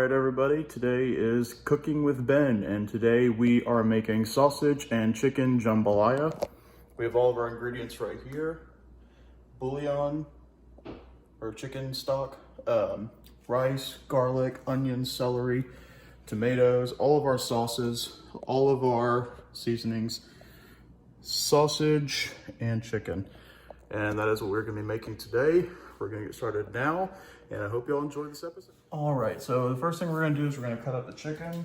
Alright everybody, today is Cooking with Ben, and today we are making sausage and chicken jambalaya. We have all of our ingredients right here. Bouillon, or chicken stock, rice, garlic, onions, celery, tomatoes, all of our sauces, all of our seasonings, sausage and chicken. And that is what we're gonna be making today. We're gonna get started now, and I hope y'all enjoy this episode. All right, so the first thing we're gonna do is we're gonna cut up the chicken.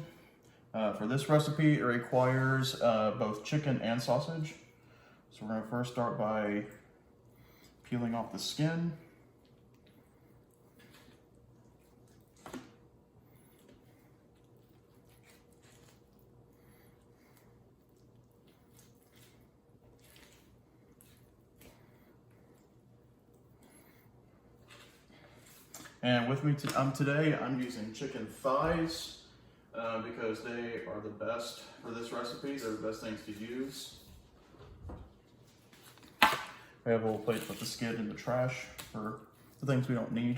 For this recipe, it requires both chicken and sausage. So we're gonna first start by peeling off the skin. And with me today, I'm using chicken thighs because they are the best for this recipe. They're the best things to use. We have a little plate to put the skin in the trash for the things we don't need.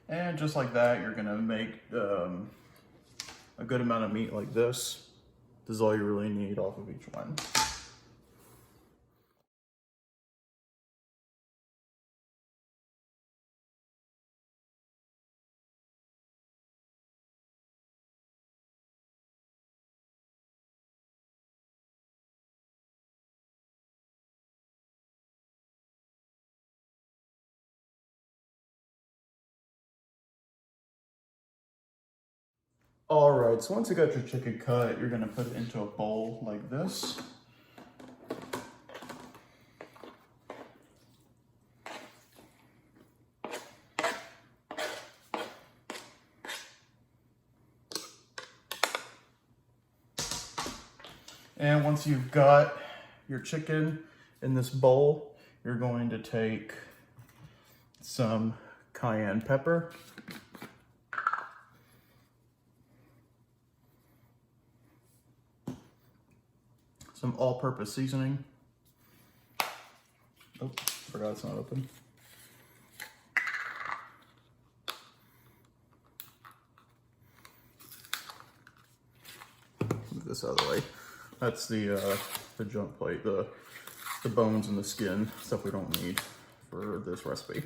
And just like that, you're gonna make a good amount of meat like this. This is all you really need off of each one. All right, so once you got your chicken cut, you're gonna put it into a bowl like this. And once you've got your chicken in this bowl, you're going to take some cayenne pepper, some all-purpose seasoning. Oh, forgot it's not open. move this out of the way. That's the junk plate, the bones and the skin, stuff we don't need for this recipe.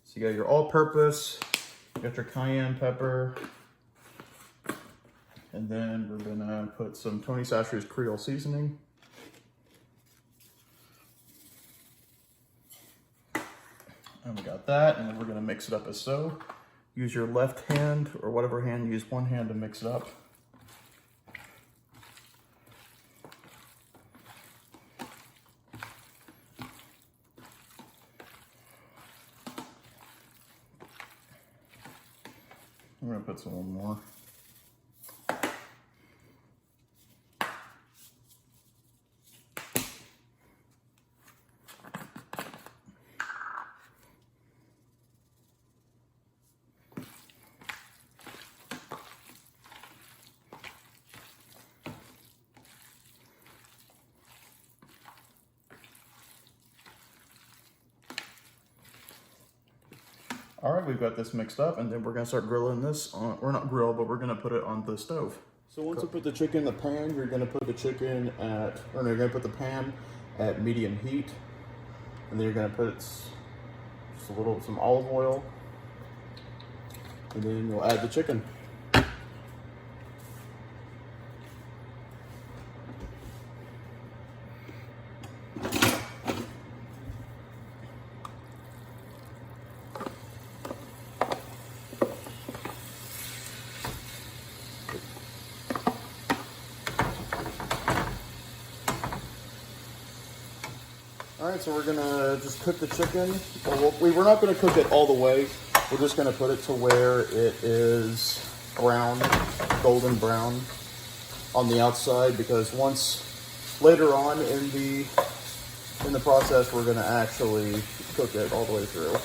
So you got your all-purpose, you got your cayenne pepper, and then we're gonna put some Tony Chachere's Creole seasoning. And we got that, and then we're gonna mix it up as so. Use your left hand, or whatever hand, use one hand to mix it up. I'm gonna put some more. All right, we've got this mixed up, and then we're gonna start grilling this on, or not grill, but we're gonna put it on the stove. So once you put the chicken in the pan, you're gonna put the chicken at, or no, you're gonna put the pan at medium heat, and then you're gonna put just some olive oil, and then you'll add the chicken. All right, so we're gonna just cook the chicken. Well, we're not gonna cook it all the way. We're just gonna put it to where it is brown, golden brown on the outside, because once later on in the process, we're gonna actually cook it all the way through.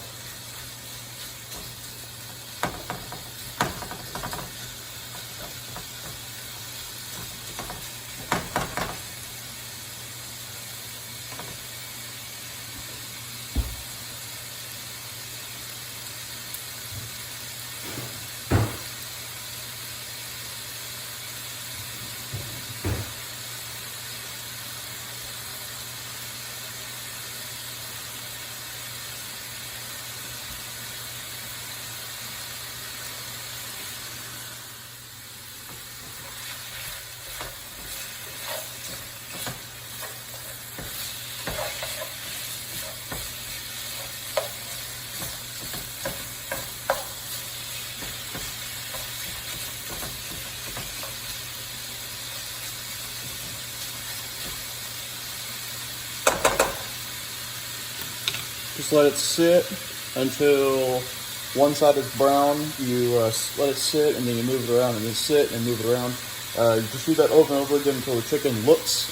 Just let it sit until one side is brown. You let it sit, and then you move it around, and then sit and move it around. Just do that over and over again until the chicken looks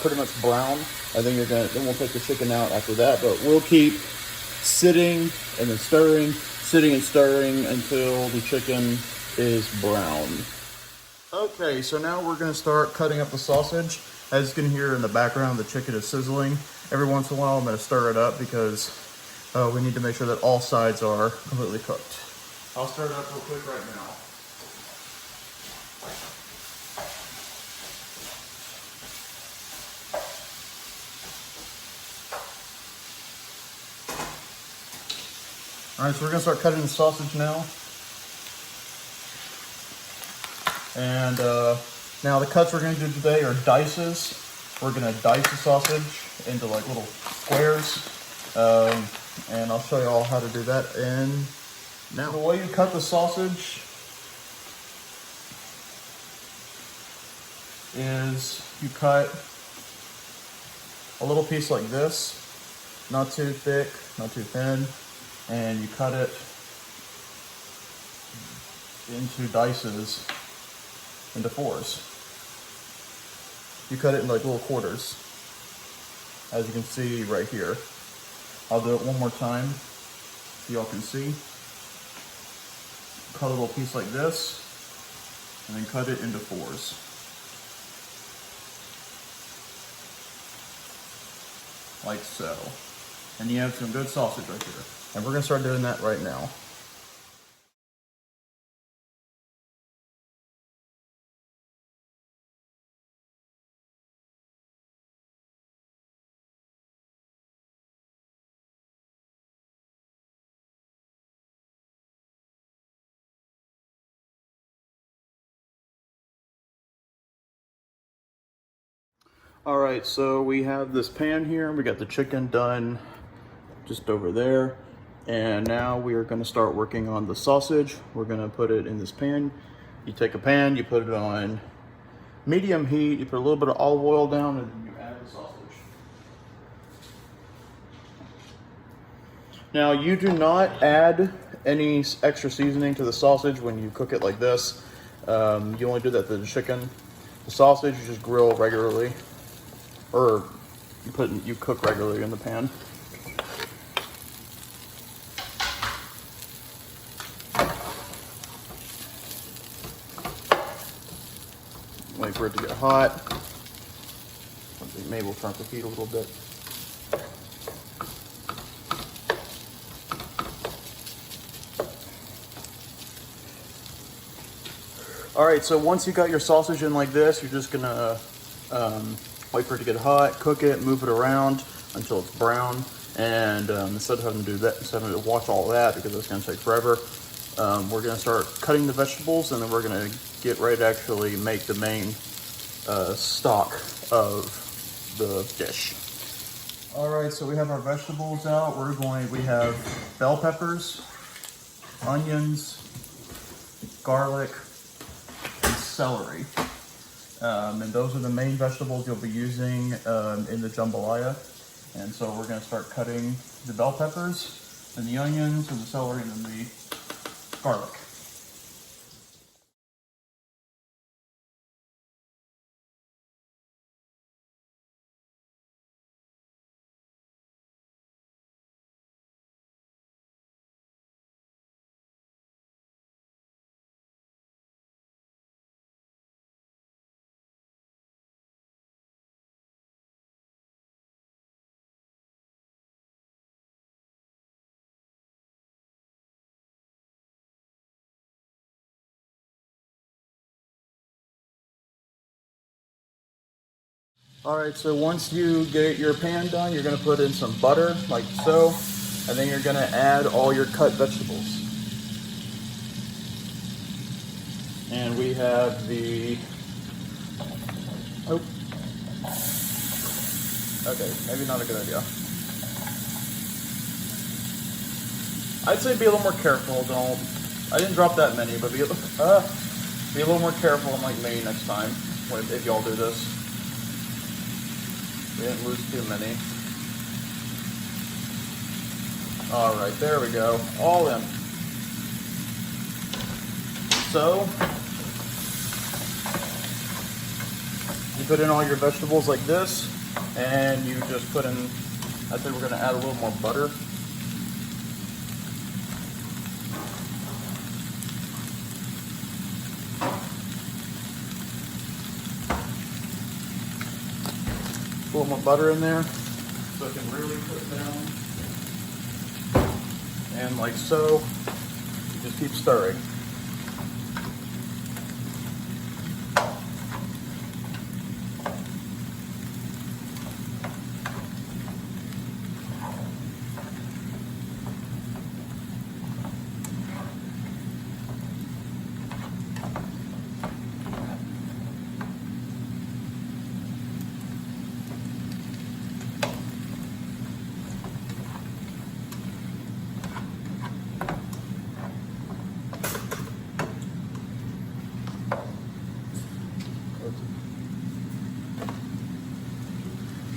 pretty much brown. And then then we'll take the chicken out after that. But we'll keep sitting and then stirring, sitting and stirring until the chicken is brown. Okay, so now we're gonna start cutting up the sausage. As you can hear in the background, the chicken is sizzling. Every once in a while, I'm gonna stir it up because we need to make sure that all sides are completely cooked. I'll stir it up real quick right now. All right, so we're gonna start cutting the sausage now. And now the cuts we're gonna do today are dices. We're gonna dice the sausage into like little squares. And I'll show you all how to do that. And now the way you cut the sausage is you cut a little piece like this, not too thick, not too thin, and you cut it into dices, into fours. You cut it in like little quarters, as you can see right here. I'll do it one more time so y'all can see. Cut a little piece like this, and then cut it into fours. like so. And you have some good sausage right here. And we're gonna start doing that right now. All right, so we have this pan here. We got the chicken done just over there. And now we are gonna start working on the sausage. We're gonna put it in this pan. You take a pan, you put it on medium heat, you put a little bit of olive oil down, and then you add the sausage. Now, you do not add any extra seasoning to the sausage when you cook it like this. You only do that to the chicken. The sausage you just grill regularly, or you cook regularly in the pan. Wait for it to get hot. Maybe we'll turn up the heat a little bit. All right, so once you got your sausage in like this, you're just gonna wait for it to get hot, cook it, move it around until it's brown. And instead of having to do that, instead of having to watch all that because it's gonna take forever, we're gonna start cutting the vegetables, and then we're gonna get ready to actually make the main stock of the dish. All right, so we have our vegetables out. We have bell peppers, onions, garlic, and celery. And those are the main vegetables you'll be using in the jambalaya. And so we're gonna start cutting the bell peppers, and the onions, and the celery, and then the garlic. All right, so once you get your pan done, you're gonna put in some butter, like so, and then you're gonna add all your cut vegetables. And we have oh, okay, maybe not a good idea. I'd say be a little more careful, I didn't drop that many, but be a little more careful like me next time, if y'all do this. We didn't lose too many. All right, there we go. All in. So, you put in all your vegetables like this, and you just put in, I think we're gonna add a little more butter. A little more butter in there, so it can really put it down. And like so, you just keep stirring.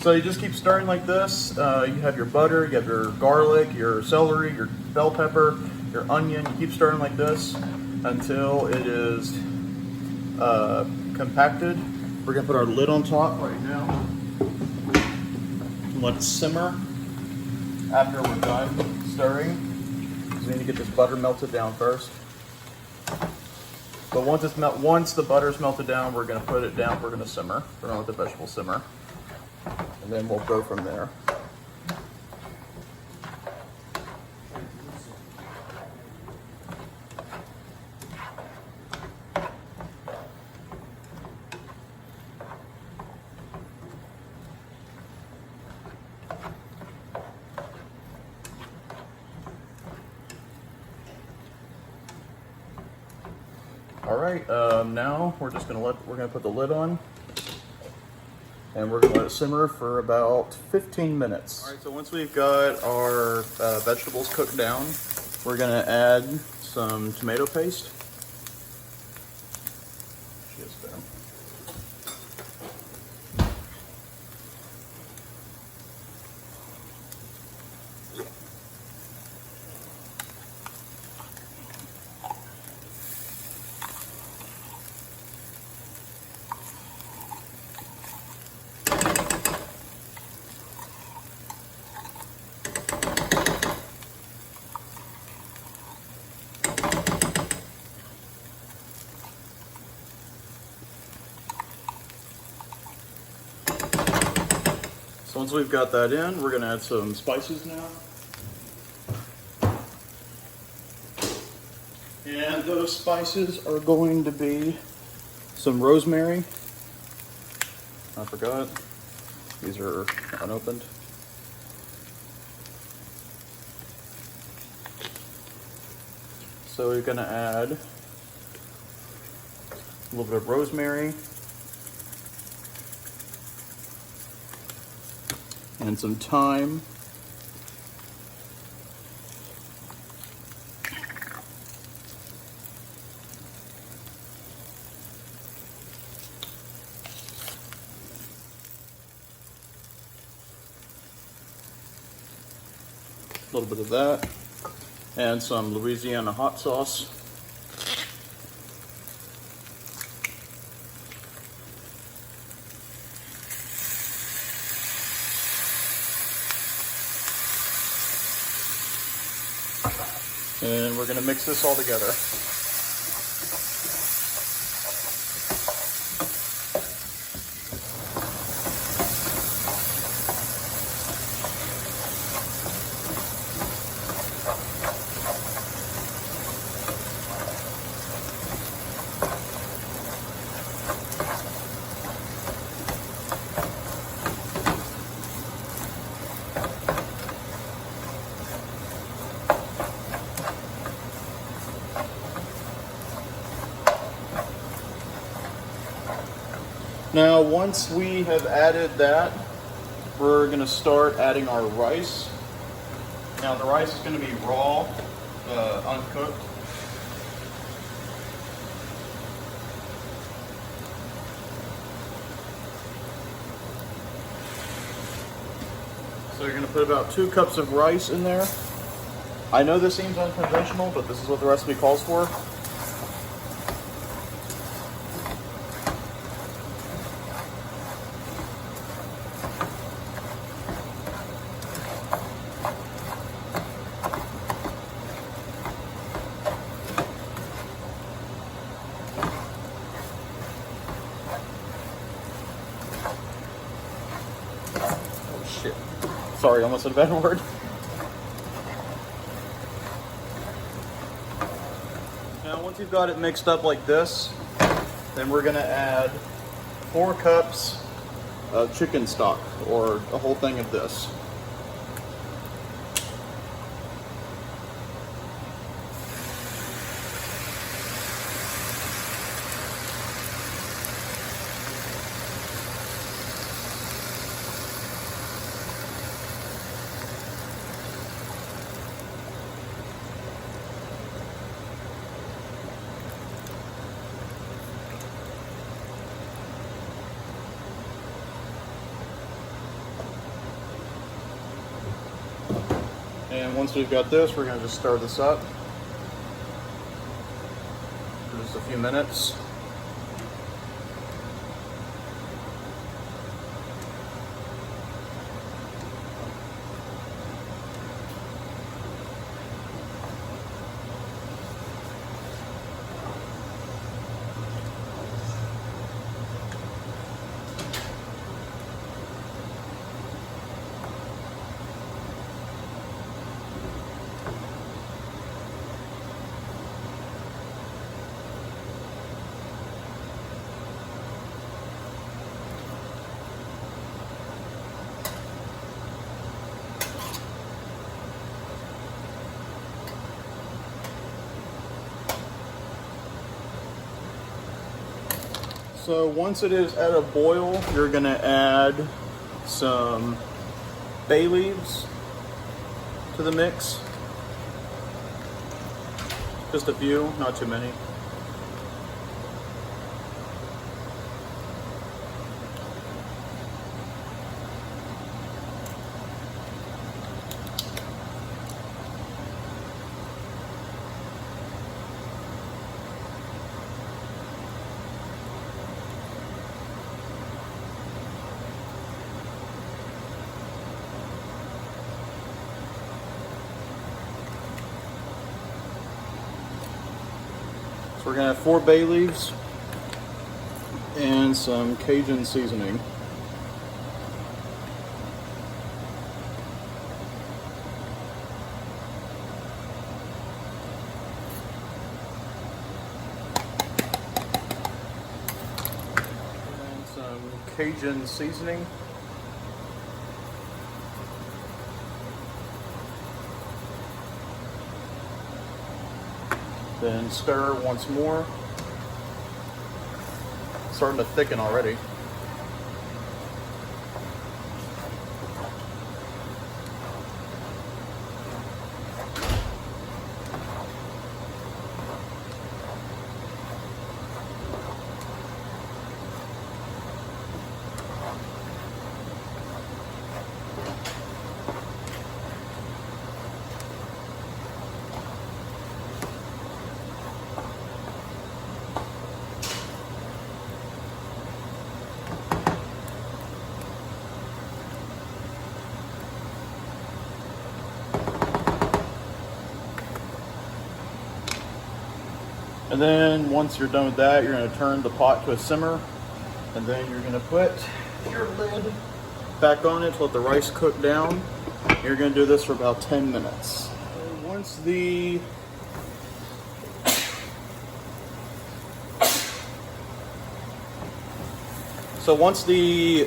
So you just keep stirring like this. You have your butter, you have your garlic, your celery, your bell pepper, your onion. You keep stirring like this until it is compacted. We're gonna put our lid on top right now. Let it simmer after we're done stirring, because we need to get this butter melted down first. But once the butter's melted down, we're gonna put it down. We're gonna simmer. We're gonna let the vegetables simmer, and then we'll go from there. All right, now we're gonna put the lid on, and we're gonna let it simmer for about 15 minutes. All right, so once we've got our vegetables cooked down, we're gonna add some tomato paste. Just there. So once we've got that in, we're gonna add some spices now. And those spices are going to be some rosemary. I forgot, these are unopened. So we're gonna add a little bit of rosemary and some thyme. A little bit of that, and some Louisiana hot sauce. And we're gonna mix this all together. Now, once we have added that, we're gonna start adding our rice. Now, the rice is gonna be raw, uncooked. So you're gonna put about 2 cups of rice in there. I know this seems unconventional, but this is what the recipe calls for. Shit. Sorry, almost said a bad word. Now, once you've got it mixed up like this, then we're gonna add 4 cups of chicken stock, or a whole thing of this. And once we've got this, we're going to just stir this up for just a few minutes. So once it is at a boil, you're gonna add some bay leaves to the mix. Just a few, not too many. So we're gonna have 4 bay leaves and some Cajun seasoning. And some Cajun seasoning. Then stir once more. Starting to thicken already. And then once you're done with that, you're gonna turn the pot to a simmer, and then you're gonna put your lid back on it to let the rice cook down. You're gonna do this for about 10 minutes. Once the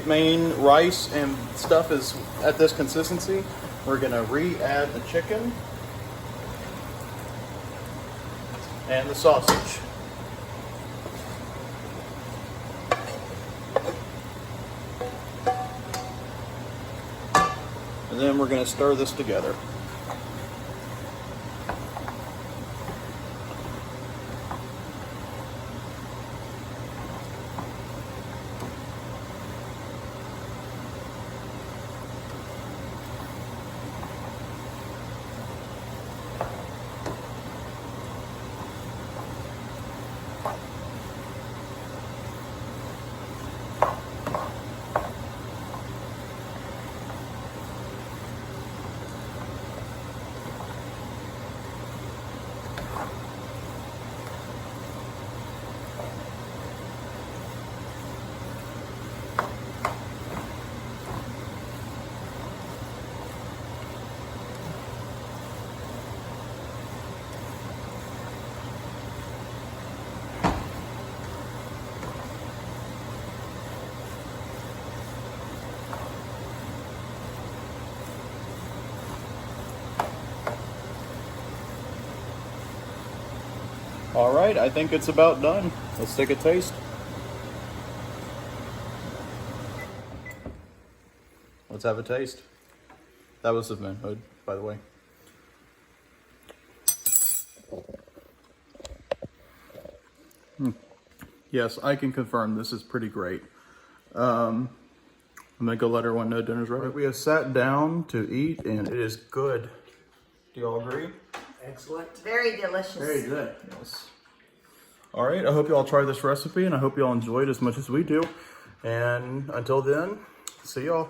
main rice and stuff is at this consistency, we're gonna re-add the chicken and the sausage. And then we're going to stir this together. All right, I think it's about done. Let's take a taste. Let's have a taste. That was the manhood, by the way. Yes, I can confirm this is pretty great. I'm gonna go let everyone know dinner's ready. We have sat down to eat and it is good. Do you all agree? Excellent. Very delicious. Very good. Yes. All right, I hope you all try this recipe and I hope you all enjoy it as much as we do. And until then, see y'all.